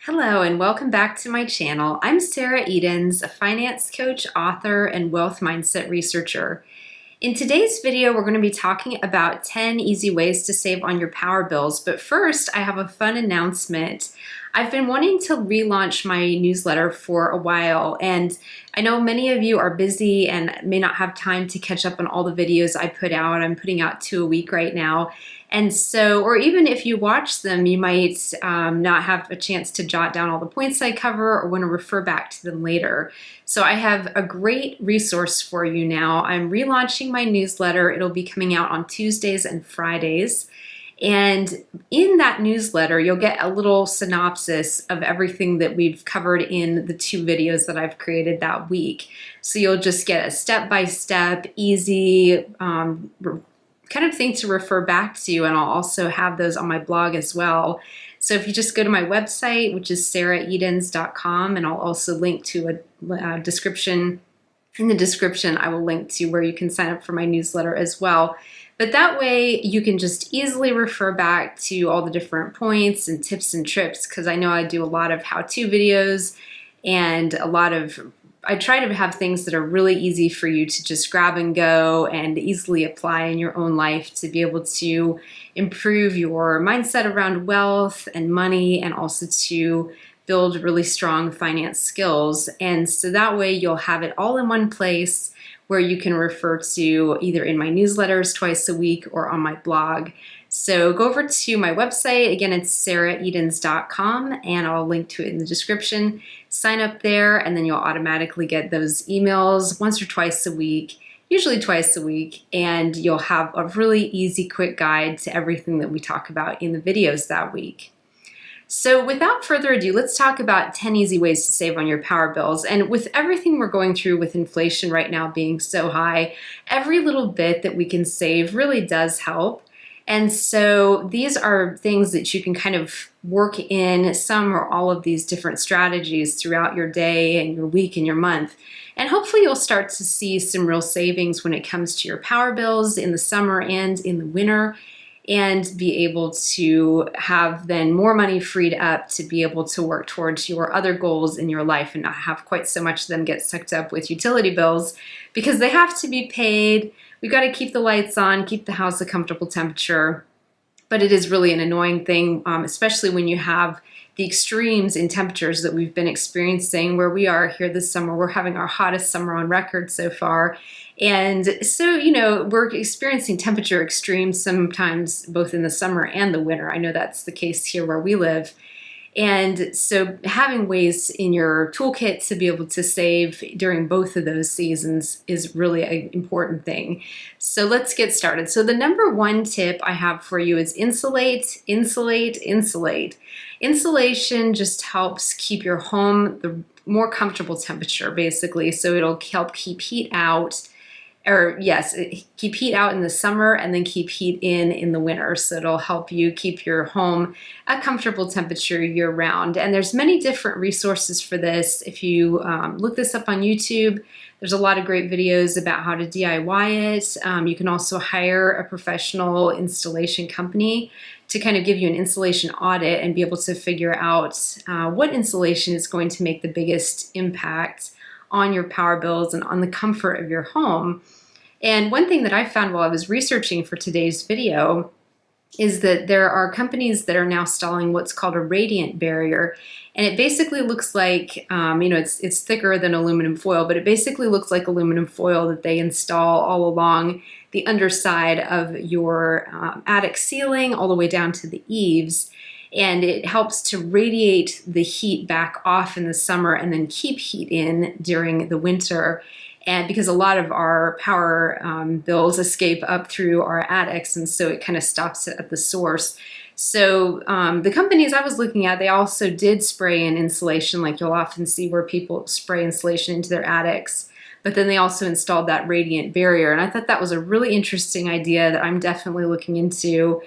Hello and welcome back to my channel. I'm Sarah Edens, a finance coach, author, and wealth mindset researcher. In today's video, we're going to be talking about 10 easy ways to save on your power bills. But first, I have a fun announcement. I've been wanting to relaunch my newsletter for a while, and I know many of you are busy and may not have time to catch up on all the videos I put out. I'm putting out 2 a week right now. And so, or even if you watch them, you might not have a chance to jot down all the points I cover or want to refer back to them later. So I have a great resource for you now. I'm relaunching my newsletter. It'll be coming out on Tuesdays and Fridays. And in that newsletter, you'll get a little synopsis of everything that we've covered in the 2 videos that I've created that week. So you'll just get a step-by-step, easy kind of thing to refer back to, and I'll also have those on my blog as well. So if you just go to my website, which is sarahedens.com, and I'll also link to a description. In the description, I will link to where you can sign up for my newsletter as well. But that way you can just easily refer back to all the different points and tips and tricks, because I know I do a lot of how-to videos and I try to have things that are really easy for you to just grab and go and easily apply in your own life to be able to improve your mindset around wealth and money, and also to build really strong finance skills. And so that way you'll have it all in one place where you can refer to either in my newsletters twice a week or on my blog. So go over to my website. Again, it's sarahedens.com, and I'll link to it in the description. Sign up there, and then you'll automatically get those emails once or twice a week, usually twice a week, and you'll have a really easy, quick guide to everything that we talk about in the videos that week. So without further ado, let's talk about 10 easy ways to save on your power bills. And with everything we're going through with inflation right now being so high, every little bit that we can save really does help. And so these are things that you can kind of work in some or all of these different strategies throughout your day and your week and your month. And hopefully you'll start to see some real savings when it comes to your power bills in the summer and in the winter, and be able to have then more money freed up to be able to work towards your other goals in your life and not have quite so much of them get sucked up with utility bills, because they have to be paid. We've got to keep the lights on, keep the house a comfortable temperature, but it is really an annoying thing, especially when you have the extremes in temperatures that we've been experiencing where we are here this summer. We're having our hottest summer on record so far. And so, we're experiencing temperature extremes sometimes both in the summer and the winter. I know that's the case here where we live. And so having ways in your toolkit to be able to save during both of those seasons is really an important thing. So let's get started. So the number 1 tip I have for you is insulate, insulate, insulate. Insulation just helps keep your home the more comfortable temperature, basically. So it'll help keep heat out. Keep heat out in the summer and then keep heat in the winter. So it'll help you keep your home a comfortable temperature year round. And there's many different resources for this. If you look this up on YouTube, there's a lot of great videos about how to DIY it. You can also hire a professional installation company to kind of give you an insulation audit and be able to figure out what insulation is going to make the biggest impact on your power bills and on the comfort of your home. And one thing that I found while I was researching for today's video is that there are companies that are now installing what's called a radiant barrier. And it basically looks like, it's thicker than aluminum foil, but it basically looks like aluminum foil that they install all along the underside of your attic ceiling all the way down to the eaves. And it helps to radiate the heat back off in the summer and then keep heat in during the winter. And because a lot of our power bills escape up through our attics, and so it kind of stops it at the source. So the companies I was looking at, they also did spray in insulation, like you'll often see where people spray insulation into their attics. But then they also installed that radiant barrier. And I thought that was a really interesting idea that I'm definitely looking into,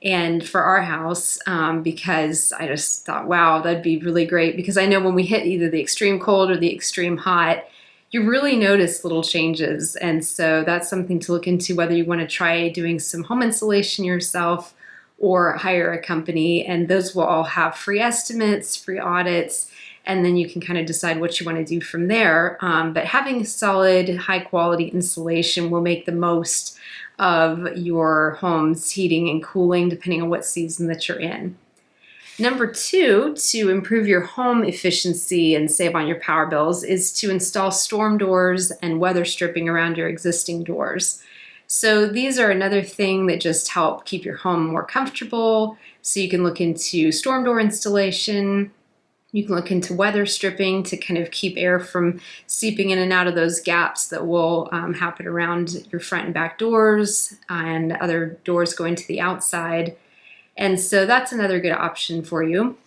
and for our house, because I just thought, wow, that'd be really great. Because I know when we hit either the extreme cold or the extreme hot, you really notice little changes. And so that's something to look into, whether you want to try doing some home insulation yourself or hire a company, and those will all have free estimates, free audits, and then you can kind of decide what you want to do from there. But having solid, high quality insulation will make the most of your home's heating and cooling, depending on what season that you're in. Number two, to improve your home efficiency and save on your power bills, is to install storm doors and weather stripping around your existing doors. So these are another thing that just help keep your home more comfortable. So you can look into storm door installation. You can look into weather stripping to kind of keep air from seeping in and out of those gaps that will happen around your front and back doors and other doors going to the outside. And so that's another good option for you.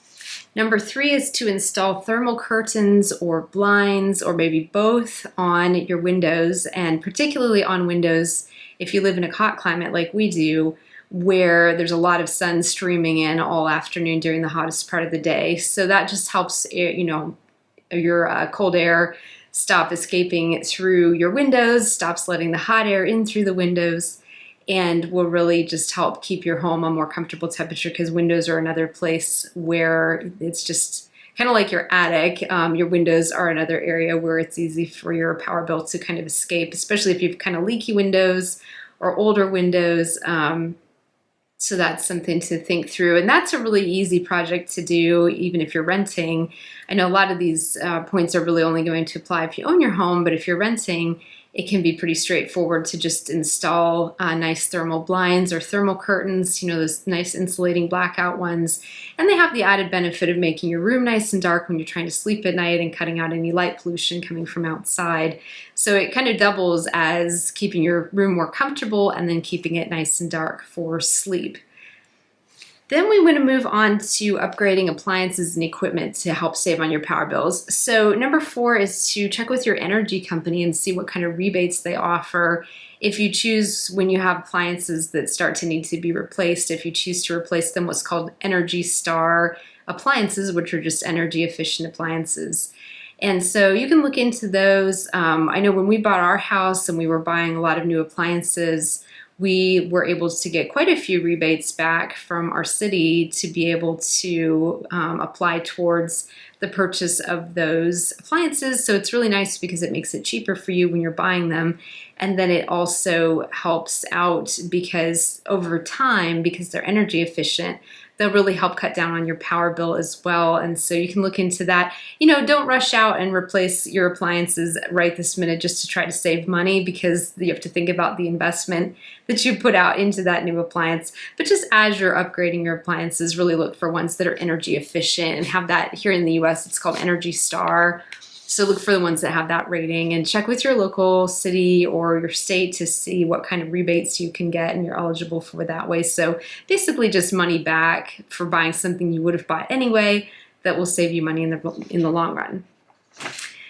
Number three is to install thermal curtains or blinds, or maybe both, on your windows, and particularly on windows if you live in a hot climate like we do, where there's a lot of sun streaming in all afternoon during the hottest part of the day. So that just helps, your cold air stop escaping through your windows, stops letting the hot air in through the windows, and will really just help keep your home a more comfortable temperature, because windows are another place where it's just kind of like your attic. Your windows are another area where it's easy for your power bill to kind of escape, especially if you've kind of leaky windows or older windows. So that's something to think through. And that's a really easy project to do, even if you're renting. I know a lot of these points are really only going to apply if you own your home, but if you're renting, it can be pretty straightforward to just install nice thermal blinds or thermal curtains, those nice insulating blackout ones. And they have the added benefit of making your room nice and dark when you're trying to sleep at night and cutting out any light pollution coming from outside. So it kind of doubles as keeping your room more comfortable and then keeping it nice and dark for sleep. Then we want to move on to upgrading appliances and equipment to help save on your power bills. So number four is to check with your energy company and see what kind of rebates they offer. If you choose, when you have appliances that start to need to be replaced, if you choose to replace them, what's called Energy Star appliances, which are just energy efficient appliances. And so you can look into those. I know when we bought our house and we were buying a lot of new appliances, we were able to get quite a few rebates back from our city to be able to apply towards the purchase of those appliances. So it's really nice because it makes it cheaper for you when you're buying them. And then it also helps out because over time, because they're energy efficient, they'll really help cut down on your power bill as well. And so you can look into that. Don't rush out and replace your appliances right this minute just to try to save money, because you have to think about the investment that you put out into that new appliance. But just as you're upgrading your appliances, really look for ones that are energy efficient and have that. Here in the US, it's called Energy Star. So look for the ones that have that rating, and check with your local city or your state to see what kind of rebates you can get and you're eligible for that way. So basically just money back for buying something you would have bought anyway that will save you money in the long run.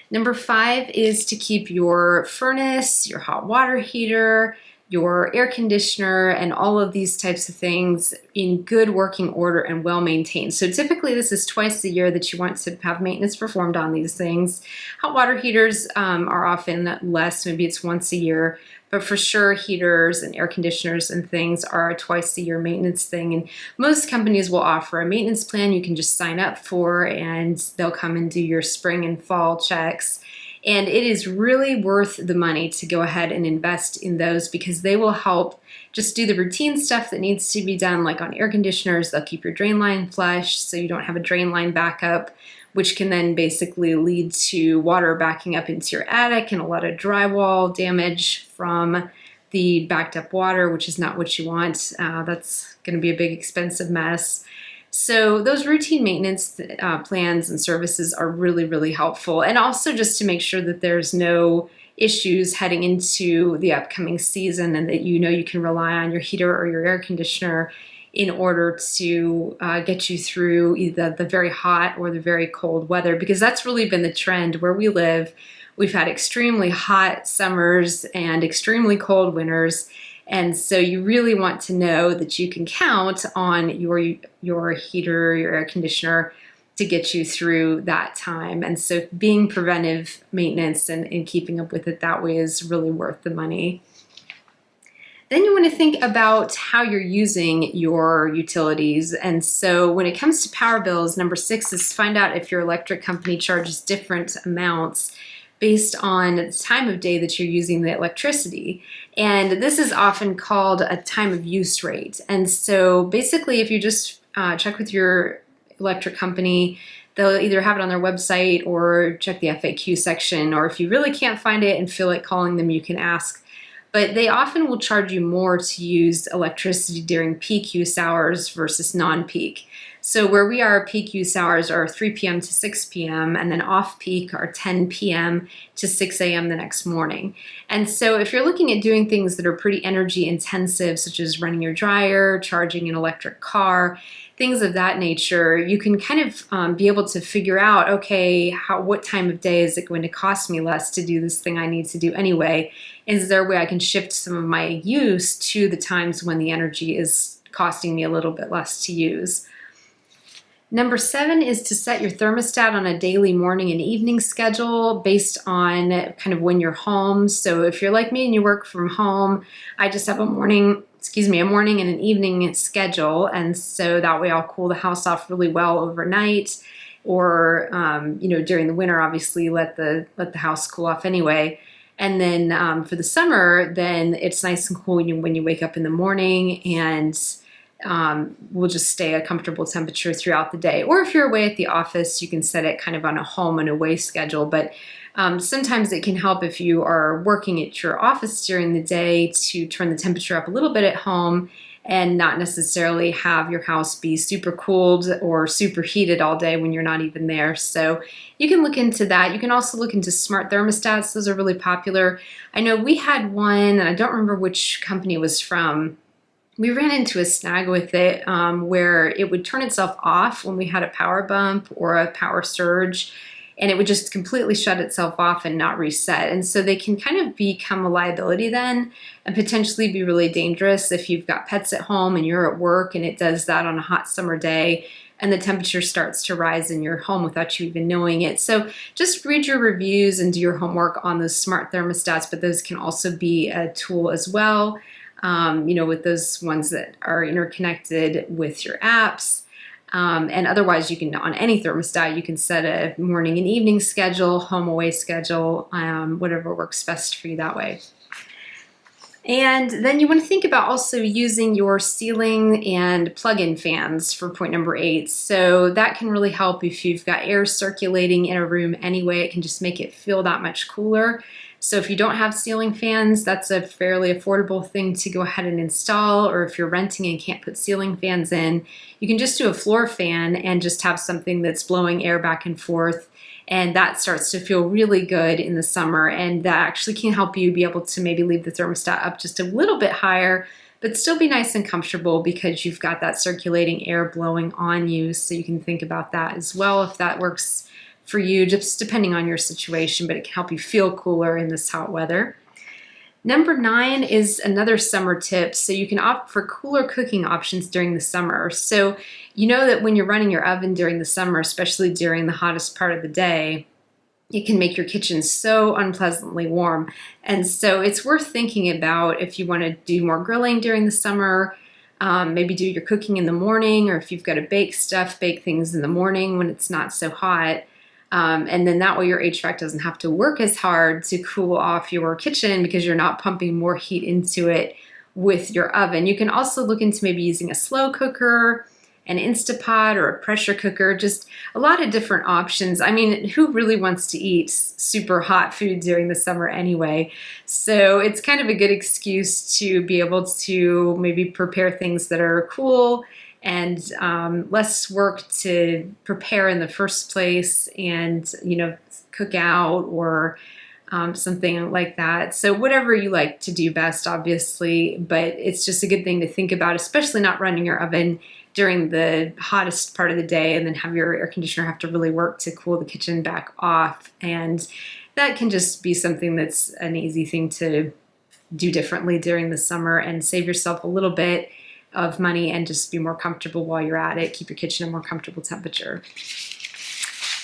Number five is to keep your furnace, your hot water heater, your air conditioner, and all of these types of things in good working order and well maintained. So typically this is twice a year that you want to have maintenance performed on these things. Hot water heaters are often less, maybe it's once a year, but for sure heaters and air conditioners and things are a twice a year maintenance thing. And most companies will offer a maintenance plan you can just sign up for, and they'll come and do your spring and fall checks. And it is really worth the money to go ahead and invest in those, because they will help just do the routine stuff that needs to be done, like on air conditioners. They'll keep your drain line flush so you don't have a drain line backup, which can then basically lead to water backing up into your attic and a lot of drywall damage from the backed up water, which is not what you want. That's going to be a big expensive mess. So those routine maintenance plans and services are really, really helpful. And also just to make sure that there's no issues heading into the upcoming season, and that you can rely on your heater or your air conditioner in order to get you through either the very hot or the very cold weather, because that's really been the trend where we live. We've had extremely hot summers and extremely cold winters. And so you really want to know that you can count on your heater, your air conditioner to get you through that time. And so being preventive maintenance and keeping up with it that way is really worth the money. Then you want to think about how you're using your utilities. And so when it comes to power bills, number 6 is find out if your electric company charges different amounts based on the time of day that you're using the electricity. And this is often called a time of use rate. And so basically, if you just check with your electric company, they'll either have it on their website or check the FAQ section, or if you really can't find it and feel like calling them, you can ask. But they often will charge you more to use electricity during peak use hours versus non-peak. So where we are, peak use hours are 3 p.m. to 6 p.m. and then off-peak are 10 p.m. to 6 a.m. the next morning. And so if you're looking at doing things that are pretty energy intensive, such as running your dryer, charging an electric car, things of that nature, you can kind of be able to figure out, okay, what time of day is it going to cost me less to do this thing I need to do anyway? Is there a way I can shift some of my use to the times when the energy is costing me a little bit less to use? Number 7 is to set your thermostat on a daily morning and evening schedule based on kind of when you're home. So if you're like me and you work from home, I just have a morning and an evening schedule. And so that way I'll cool the house off really well overnight, or, during the winter, obviously let the house cool off anyway. And then for the summer, then it's nice and cool when you wake up in the morning, and will just stay a comfortable temperature throughout the day. Or if you're away at the office, you can set it kind of on a home and away schedule. But sometimes it can help if you are working at your office during the day to turn the temperature up a little bit at home and not necessarily have your house be super cooled or super heated all day when you're not even there. So you can look into that. You can also look into smart thermostats. Those are really popular. I know we had one, and I don't remember which company it was from. We ran into a snag with it where it would turn itself off when we had a power bump or a power surge, and it would just completely shut itself off and not reset. And so they can kind of become a liability then and potentially be really dangerous if you've got pets at home and you're at work and it does that on a hot summer day and the temperature starts to rise in your home without you even knowing it. So just read your reviews and do your homework on those smart thermostats, but those can also be a tool as well. With those ones that are interconnected with your apps. And otherwise, you can, on any thermostat, you can set a morning and evening schedule, home away schedule, whatever works best for you that way. And then you want to think about also using your ceiling and plug-in fans for point number 8. So that can really help if you've got air circulating in a room anyway. It can just make it feel that much cooler. So if you don't have ceiling fans, that's a fairly affordable thing to go ahead and install. Or if you're renting and can't put ceiling fans in, you can just do a floor fan and just have something that's blowing air back and forth. And that starts to feel really good in the summer. And that actually can help you be able to maybe leave the thermostat up just a little bit higher, but still be nice and comfortable because you've got that circulating air blowing on you. So you can think about that as well if that works for you, just depending on your situation, but it can help you feel cooler in this hot weather. Number 9 is another summer tip. So you can opt for cooler cooking options during the summer. So you know that when you're running your oven during the summer, especially during the hottest part of the day, it can make your kitchen so unpleasantly warm. And so it's worth thinking about if you want to do more grilling during the summer, maybe do your cooking in the morning, or if you've got to bake things in the morning when it's not so hot. And then that way your HVAC doesn't have to work as hard to cool off your kitchen because you're not pumping more heat into it with your oven. You can also look into maybe using a slow cooker, an Instapot, or a pressure cooker, just a lot of different options. I mean, who really wants to eat super hot food during the summer anyway? So it's kind of a good excuse to be able to maybe prepare things that are cool and less work to prepare in the first place, and cook out or something like that. So whatever you like to do best, obviously, but it's just a good thing to think about, especially not running your oven during the hottest part of the day and then have your air conditioner have to really work to cool the kitchen back off. And that can just be something that's an easy thing to do differently during the summer and save yourself a little bit of money and just be more comfortable while you're at it. Keep your kitchen at a more comfortable temperature.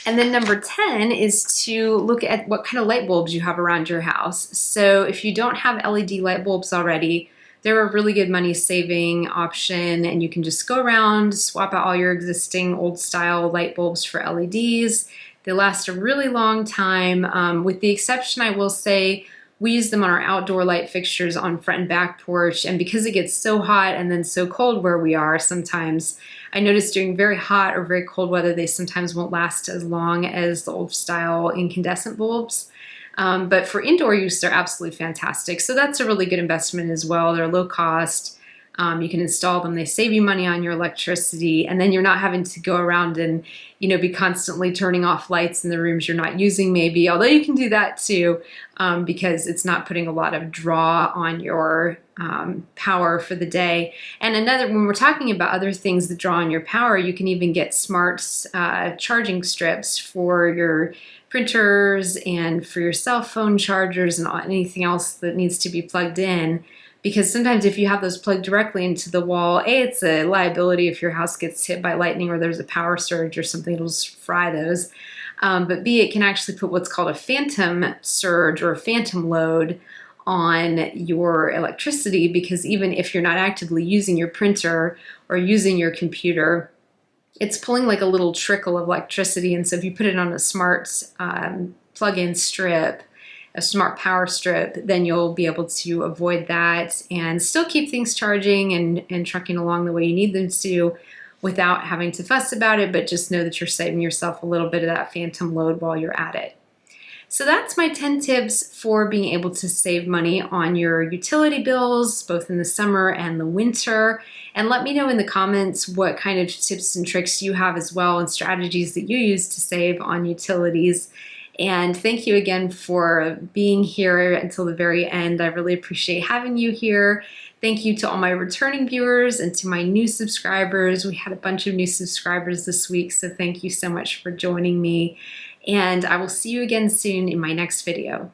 And then number 10 is to look at what kind of light bulbs you have around your house. So if you don't have LED light bulbs already, they're a really good money saving option, and you can just go around, swap out all your existing old style light bulbs for LEDs. They last a really long time, with the exception, I will say, we use them on our outdoor light fixtures on front and back porch, and because it gets so hot and then so cold where we are sometimes, I notice during very hot or very cold weather, they sometimes won't last as long as the old style incandescent bulbs. But for indoor use, they're absolutely fantastic. So that's a really good investment as well. They're low cost. You can install them. They save you money on your electricity, and then you're not having to go around and, be constantly turning off lights in the rooms you're not using maybe, although you can do that too, because it's not putting a lot of draw on your power for the day. And when we're talking about other things that draw on your power, you can even get smart charging strips for your printers and for your cell phone chargers and anything else that needs to be plugged in. Because sometimes if you have those plugged directly into the wall, A, it's a liability if your house gets hit by lightning or there's a power surge or something, it'll just fry those. But B, it can actually put what's called a phantom surge or a phantom load on your electricity, because even if you're not actively using your printer or using your computer, it's pulling like a little trickle of electricity. And so if you put it on a smart plug-in strip, a smart power strip, then you'll be able to avoid that and still keep things charging and trucking along the way you need them to without having to fuss about it, but just know that you're saving yourself a little bit of that phantom load while you're at it. So that's my 10 tips for being able to save money on your utility bills, both in the summer and the winter. And let me know in the comments what kind of tips and tricks you have as well, and strategies that you use to save on utilities. And thank you again for being here until the very end. I really appreciate having you here. Thank you to all my returning viewers and to my new subscribers. We had a bunch of new subscribers this week, so thank you so much for joining me. And I will see you again soon in my next video.